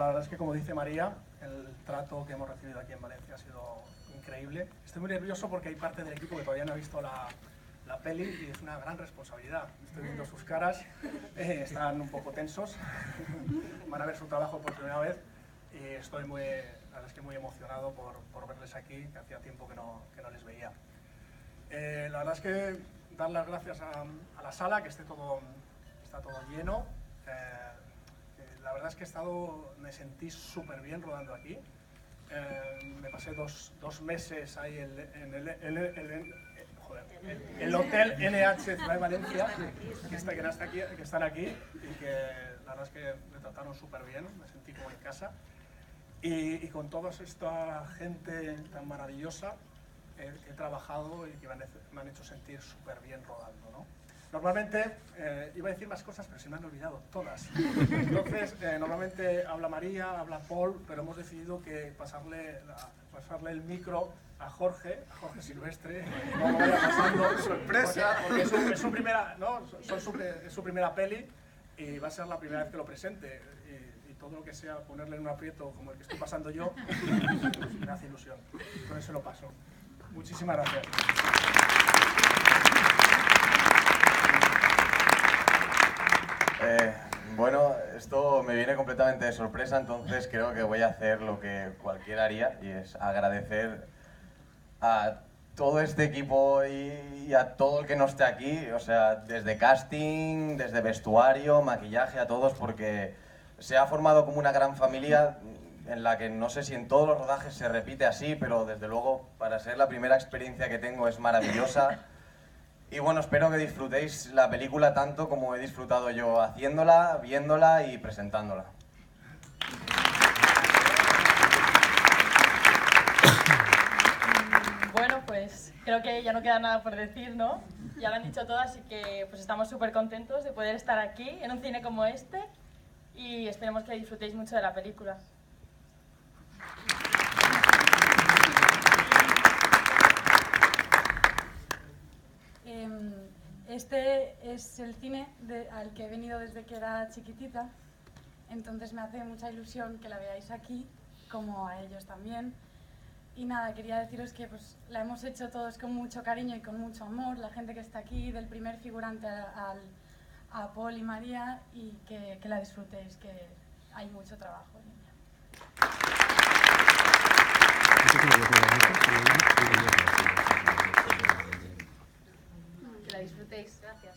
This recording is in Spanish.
la verdad es que, como dice María, el trato que hemos recibido aquí en Valencia ha sido increíble. Estoy muy nervioso porque hay parte del equipo que todavía no ha visto la peli y es una gran responsabilidad. Estoy viendo sus caras, están un poco tensos, van a ver su trabajo por primera vez y estoy la verdad es que muy emocionado por verles aquí, que hacía tiempo que no les veía. La verdad es que dar las gracias a la sala, que está todo lleno. La verdad es que me sentí súper bien rodando aquí. Me pasé dos meses ahí en el Hotel NH Ciudad de Valencia, que están aquí y que la verdad es que me trataron súper bien, me sentí como en casa. Y con toda esta gente tan maravillosa he trabajado y que me han hecho sentir súper bien rodando, ¿no? Normalmente iba a decir más cosas, pero se me han olvidado todas. Entonces, normalmente habla María, habla Paul, pero hemos decidido que pasarle el micro a Jorge Silvestre, no lo vaya pasando. ¡Sorpresa! Porque es su primera peli y va a ser la primera vez que lo presente. Y todo lo que sea ponerle en un aprieto como el que estoy pasando yo, me hace ilusión. Con eso lo paso. Muchísimas gracias. Bueno, esto me viene completamente de sorpresa, entonces creo que voy a hacer lo que cualquiera haría y es agradecer a todo este equipo y a todo el que no esté aquí, o sea, desde casting, desde vestuario, maquillaje, a todos, porque se ha formado como una gran familia en la que no sé si en todos los rodajes se repite así, pero desde luego para ser la primera experiencia que tengo es maravillosa. Y bueno, espero que disfrutéis la película tanto como he disfrutado yo haciéndola, viéndola y presentándola. Bueno, pues creo que ya no queda nada por decir, ¿no? Ya lo han dicho todo, así que pues estamos súper contentos de poder estar aquí en un cine como este y esperemos que disfrutéis mucho de la película. Este es el cine al que he venido desde que era chiquitita, entonces me hace mucha ilusión que la veáis aquí, como a ellos también. Y nada, quería deciros que pues, la hemos hecho todos con mucho cariño y con mucho amor, la gente que está aquí, del primer figurante a Paul y María, y que la disfrutéis, que hay mucho trabajo en ella. Que la disfrutéis, gracias.